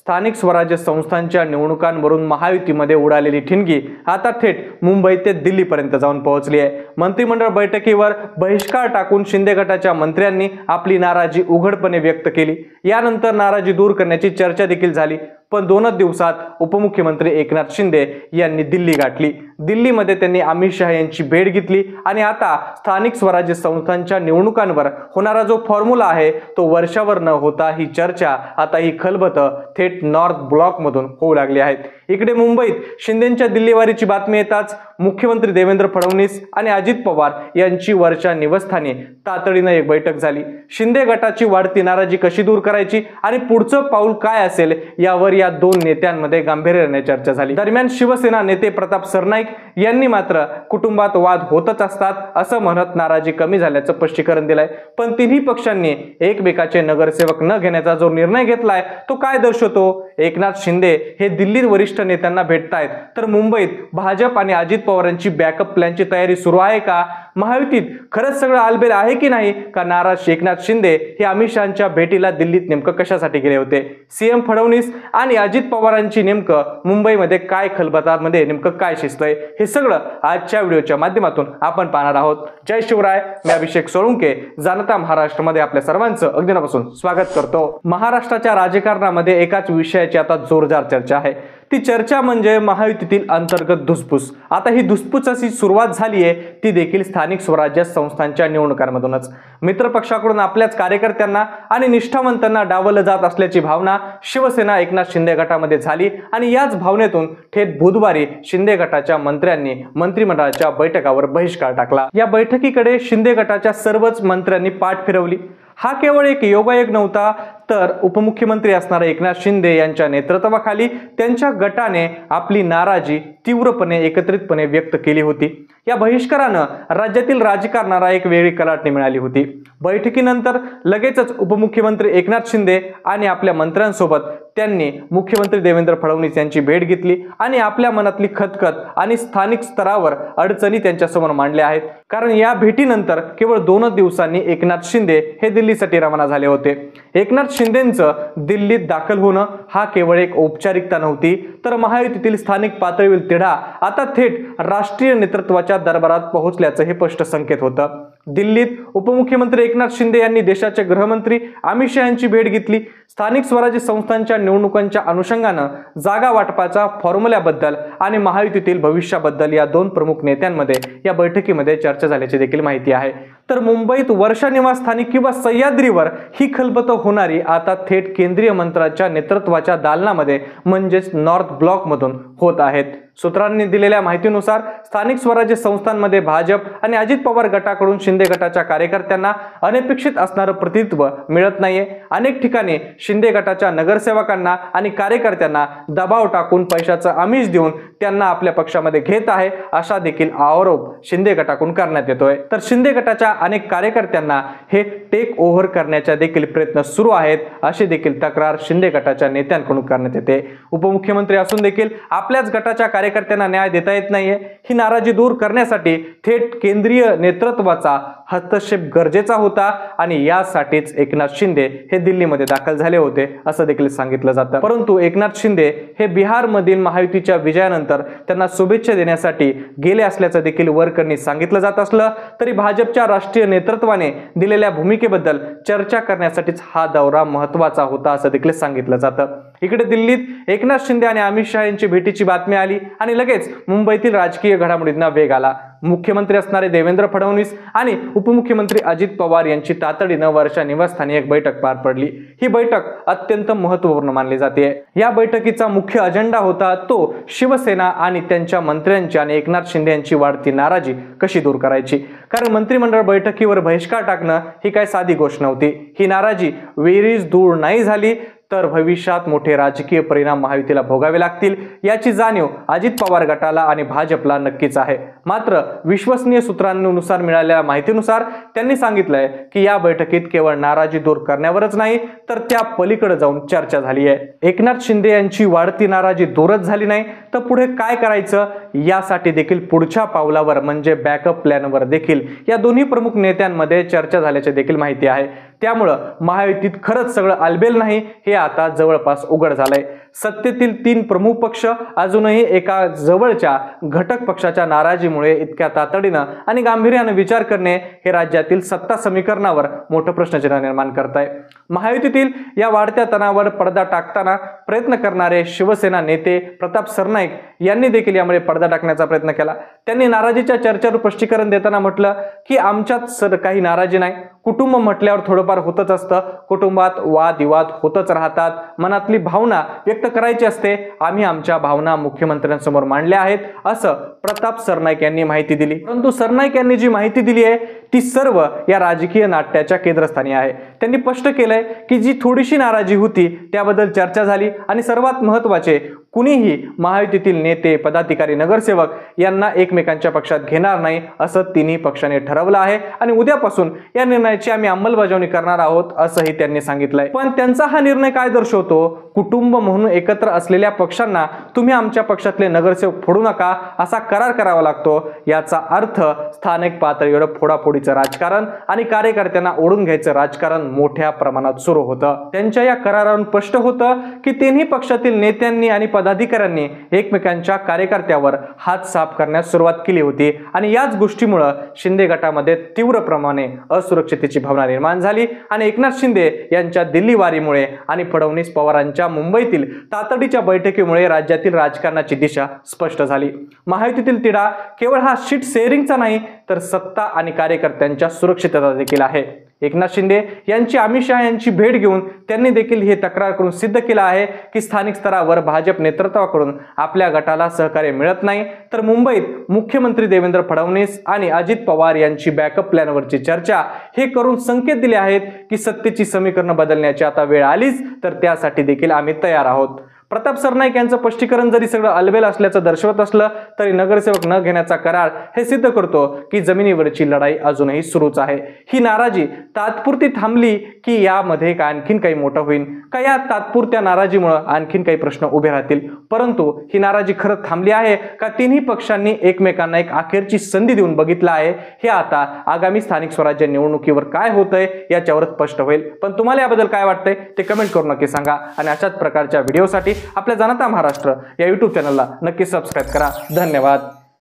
स्थानिक स्वराज्य संस्थांच्या निवडणुकांवरून महायुतीमध्ये उडालेली ठिणगी आता थेट मुंबई ते दिल्लीपर्यंत जाऊन पोहोचली आहे। मंत्रिमंडळ बैठकीवर बहिष्कार टाकून शिंदे गटाच्या मंत्र्यांनी आपली नाराजी उघडपणे व्यक्त केली। यानंतर नाराजी दूर करण्याची चर्चा देखील झाली, पण 2 दिवसात उपमुख्यमंत्री एकनाथ शिंदे यांनी दिल्ली गाठली। दिल्लीमध्ये त्यांनी अमित शहा यांची भेट घेतली आणि आता स्थानिक स्वराज्य संस्थांच्या निवडणुकांवर होणारा जो फॉर्म्युला आहे तो वर्षावर न होता ही चर्चा आता ही खलबत थेट नॉर्थ ब्लॉक मधून होऊ लागली आहेत। इकडे मुंबईत शिंदेंच्या दिल्लीवारीची बातमी येताच मुख्यमंत्री देवेंद्र फडणवीस आणि अजित पवार यांची वरच्या निवासस्थानी तातडीने एक बैठक झाली। शिंदे गटाची वाढती नाराजी कशी दूर करायची आणि पुढचं पाऊल काय असेल यावर या दोन नेत्यांमध्ये गांभीर्याने चर्चा झाली। दरम्यान शिवसेना नेते प्रताप सरनाईक यांनी मात्र कुटुंबात वाद होतच असतात असं म्हणत नाराजी कमी झाल्याचं स्पष्टीकरण दिलंय। पण तिन्ही पक्षांनी एकमेकाचे नगरसेवक न घेण्याचा जो निर्णय घेतलाय तो काय दर्शवतो? एकनाथ शिंदे हे दिल्लीत वरिष्ठ नेत्यांना भेटतायत, तर मुंबईत भाजप आणि अजित पवारांची बॅकअप प्लॅनची तयारी सुरू आहे का? महायुतीत खरंच सगळं आलबेल आहे की नाही? का नाराज एकनाथ शिंदे हे अमित शहांच्या भेटीला दिल्लीत नेमकं कशासाठी गेले होते? सीएम फडणवीस आणि अजित पवारांची नेमकं मुंबईमध्ये काय खलबतामध्ये नेमकं काय शिजतंय हे सगळं आजच्या व्हिडिओच्या माध्यमातून आपण पाहणार आहोत। जय शिवराय, मी अभिषेक सोळुंके जाणता महाराष्ट्रामध्ये आपल्या सर्वांचं अगदी मनापासून स्वागत करतो। महाराष्ट्राच्या राजकारणामध्ये एकाच विषयाची आता जोरदार चर्चा आहे। ती चर्चा म्हणजे महायुतीतील अंतर्गत धुसफूस। आता ही धुसफूस अशी सुरुवात झाली आहे ती देखील स्थानिक स्वराज्य संस्थांच्या निवडणुकांमधूनच। मित्रपक्षाकडून आपल्याच कार्यकर्त्यांना आणि निष्ठावंतांना डावललं जात असल्याची भावना शिवसेना एकनाथ शिंदे गटामध्ये झाली आणि याच भावनेतून थेट बुधवारी शिंदे गटाच्या मंत्र्यांनी मंत्रिमंडळाच्या बैठकावर बहिष्कार टाकला। या बैठकीकडे शिंदे गटाच्या सर्वच मंत्र्यांनी पाठ फिरवली। हा केवळ एक योगायोग नव्हता, तर उपमुख्यमंत्री असणारे एकनाथ शिंदे यांच्या नेतृत्वाखाली त्यांच्या गटाने आपली नाराजी तीव्रपणे एकत्रितपणे व्यक्त केली होती। या बहिष्कारानं राज्यातील राजकारणाला एक वेगळी कलाटणी मिळाली होती। बैठकीनंतर लगेचच उपमुख्यमंत्री एकनाथ शिंदे आणि आपल्या मंत्र्यांसोबत त्यांनी मुख्यमंत्री देवेंद्र फडणवीस यांची भेट घेतली आणि आपल्या मनातली खतखत आणि स्थानिक स्तरावर अडचणी त्यांच्यासमोर मांडल्या आहेत। कारण या भेटीनंतर केवळ 2 दिवसांनी एकनाथ शिंदे हे दिल्लीसाठी रवाना झाले होते। एकनाथ शिंदेंचं दिल्लीत दाखल होणं हा केवळ एक औपचारिकता नव्हती, तर महायुतीतील स्थानिक पातळीवरील तिढा आता थेट राष्ट्रीय नेतृत्वाच्या दरबारात पोहोचल्याचं हे स्पष्ट संकेत होतं। दिल्लीत उपमुख्यमंत्री एकनाथ शिंदे यांनी देशाचे गृहमंत्री अमित शहा यांची भेट घेतली। स्थानिक स्वराज्य संस्थांच्या निवडणुकांच्या अनुषंगानं जागा वाटपाच्या फॉर्म्युल्याबद्दल आणि महायुतीतील भविष्याबद्दल या दोन प्रमुख नेत्यांमध्ये या बैठकीमध्ये चर्चा झाल्याची देखील माहिती आहे। तर मुंबईत वर्षा निवासस्थानी किंवा सह्याद्रीवर ही खलबत होणारी आता थेट केंद्रीय मंत्र्यांच्या नेतृत्वाच्या दालनामध्ये म्हणजेच नॉर्थ ब्लॉक मधून होत आहेत। सूत्रांनी दिलेल्या माहितीनुसार स्थानिक स्वराज्य संस्थांमध्ये भाजप आणि अजित पवार गटाकडून शिंदे गटाच्या कार्यकर्त्यांना अनपेक्षित असणारं प्रतिनिधित्व मिळत नाहीये। अनेक ठिकाणी शिंदे गटाच्या नगरसेवकांना आणि कार्यकर्त्यांना दबाव टाकून पैशाचं आमिष देऊन त्यांना आपल्या पक्षामध्ये घेत आहे असा देखील आरोप शिंदे गटाकडून करण्यात येतोय। तर शिंदे गटाच्या अनेक कार्यकर्त्यांना हे टेक ओव्हर करण्याचा देखील प्रयत्न सुरू आहेत अशी देखील तक्रार शिंदे गटाच्या नेत्यांकडून करण्यात येते। उपमुख्यमंत्री असून देखील आपल्याच गटाच्या कार्यकर्त्यांना न्याय देता येत नाहीये। ही नाराजी दूर करण्यासाठी थेट केंद्रीय नेतृत्वाचा हस्तक्षेप गरजेचा होता आणि यासाठीच एकनाथ शिंदे हे दिल्लीमध्ये दाखल झाले होते असं देखील सांगितलं जातं। परंतु एकनाथ शिंदे हे बिहारमधील महायुतीच्या विजयानंतर त्यांना शुभेच्छा देण्यासाठी गेले असल्याचं देखील वरकरणी सांगितलं जात असलं तरी भाजपच्या राष्ट्रीय नेतृत्वाने दिलेल्या भूमिकेबद्दल चर्चा करण्यासाठीच हा दौरा महत्त्वाचा होता असं देखील सांगितलं जातं। इकडे दिल्लीत एकनाथ शिंदे आणि अमित शहा यांची भेटीची बातमी आली आणि लगेच मुंबईतील राजकीय घडामोडींना वेग आला। मुख्यमंत्री असणारे देवेंद्र फडणवीस आणि उपमुख्यमंत्री अजित पवार यांची तातडीनं वर्षा निवासस्थानी एक बैठक पार पडली। ही बैठक अत्यंत महत्त्वपूर्ण मानली जाते। या बैठकीचा मुख्य अजेंडा होता तो शिवसेना आणि त्यांच्या मंत्र्यांची आणि एकनाथ शिंदे यांची वाढती नाराजी कशी दूर करायची। कारण मंत्रिमंडळ बैठकीवर बहिष्कार टाकणं ही काय साधी गोष्ट नव्हती। ही नाराजी वेळीच दूर नाही झाली तर भविष्यात मोठे राजकीय परिणाम महायुतीला भोगावे लागतील याची जाणीव अजित पवार गटाला आणि भाजपला नक्कीच आहे। मात्र विश्वसनीय सूत्रांनुसार मिळालेल्या माहितीनुसार त्यांनी सांगितलंय की या बैठकीत केवळ नाराजी दूर करण्यावरच नाही तर त्या पलीकडे जाऊन चर्चा झाली आहे। एकनाथ शिंदे यांची वाढती नाराजी दूरच झाली नाही तर पुढे काय करायचं यासाठी देखील पुढच्या पावलावर म्हणजे बॅकअप प्लॅनवर देखील या दोन्ही प्रमुख नेत्यांमध्ये चर्चा झाल्याची देखील माहिती आहे। त्यामुळं महायुतीत खरंच सगळं आलबेल नाही हे आता जवळपास उघड झालंय। सत्तेतील 3 प्रमुख पक्ष अजूनही एका जवळच्या घटक पक्षाच्या नाराजीमुळे इतक्या तातडीनं आणि गांभीर्याने विचार करणे हे राज्यातील सत्ता समीकरणावर मोठं प्रश्नचिन्ह निर्माण करत आहे। महायुतीतील या वाढत्या तणावावर पडदा टाकताना प्रयत्न करणारे शिवसेना नेते प्रताप सरनाईक यांनी देखील यामुळे पडदा टाकण्याचा प्रयत्न केला। त्यांनी नाराजीच्या चर्चेवर स्पष्टीकरण देताना म्हटलं की आमच्यात काही नाराजी नाही, कुटुंब म्हटल्यावर थोडंफार होतच असतं, कुटुंबात वादविवाद होतच राहतात, मनातली भावना व्यक्त करायची असते, आम्ही आमच्या भावना मुख्यमंत्र्यांसमोर मांडल्या आहेत असं प्रताप सरनाईक यांनी माहिती दिली। परंतु सरनाईक यांनी जी माहिती दिली आहे ती सर्व या राजकीय नाट्याच्या केंद्रस्थानी आहे। त्यांनी स्पष्ट केलंय की जी थोडीशी नाराजी होती त्याबद्दल चर्चा झाली आणि सर्वात महत्त्वाचे कुणीही महायुतीतील नेते पदाधिकारी नगरसेवक यांना एकमेकांच्या पक्षात घेणार नाही असं तिन्ही पक्षाने ठरवलं आहे आणि उद्यापासून या निर्णयाची आम्ही अंमलबजावणी करणार आहोत असंही त्यांनी सांगितलंय। पण त्यांचा हा निर्णय काय दर्शवतो? कुटुंब म्हणून एकत्र असलेल्या पक्षांना तुम्ही आमच्या पक्षातले नगरसेवक फोडू नका असा करार करावा लागतो। याचा अर्थ स्थानिक पातळीवर फोडाफोडीचं राजकारण आणि कार्यकर्त्यांना ओढून घ्यायचं राजकारण मोठ्या प्रमाणात सुरू होतं। त्यांच्या या करारावरून स्पष्ट होतं की तिन्ही पक्षातील नेत्यांनी आणि पदाधिकाऱ्यांनी एकमेकांच्या कार्यकर्त्यावर हात साफ करण्यास सुरुवात केली होती आणि याच गोष्टीमुळे शिंदे गटामध्ये तीव्र प्रमाणे असुरक्षिततेची भावना निर्माण झाली आणि एकनाथ शिंदे यांच्या दिल्ली वारीमुळे आणि फडणवीस पवारांच्या मुंबईतील तातडीच्या बैठकीमुळे राज्यातील राजकारणाची दिशा स्पष्ट झाली। महायुतीतील तिढा केवळ हा सीट शेअरिंगचा नाही तर सत्ता आणि कार्यकर्त्यांच्या सुरक्षिततेचा देखील आहे। एकनाथ शिंदे यांची अमित शहा यांची भेट घेऊन त्यांनी देखील हे तक्रार करून सिद्ध केलं आहे की स्थानिक स्तरावर भाजप नेतृत्वाकडून आपल्या गटाला सहकार्य मिळत नाही, तर मुंबईत मुख्यमंत्री देवेंद्र फडणवीस आणि अजित पवार यांची बॅकअप प्लॅनवरची चर्चा हे करून संकेत दिले आहेत की सत्तेची समीकरणं बदलण्याची आता वेळ आलीच तर त्यासाठी देखील आम्ही तयार आहोत। प्रताप सरनाईक यांचं स्पष्टीकरण जरी सगळं अलबेल असल्याचं दर्शवत असलं तरी नगरसेवक न घेण्याचा करार हे सिद्ध करतो की जमिनीवरची लढाई अजूनही सुरूच आहे। ही नाराजी तात्पुरती थांबली की यामध्ये आणखीन काही मोठं होईल का? या तात्पुरत्या नाराजीमुळे आणखीन काही प्रश्न उभे राहतील, परंतु ही नाराजी खरंच थांबली आहे का? तिन्ही पक्षांनी एकमेकांना एक अखेरची संधी देऊन बघितलं आहे हे आता आगामी स्थानिक स्वराज्य निवडणुकीवर काय होतंय याच्यावर स्पष्ट होईल। पण तुम्हाला याबद्दल काय वाटतंय ते कमेंट करून नक्की सांगा आणि अशाच प्रकारच्या व्हिडिओसाठी आपल्या जनता महाराष्ट्र या YouTube चॅनलला नक्की सबस्क्राइब करा। धन्यवाद।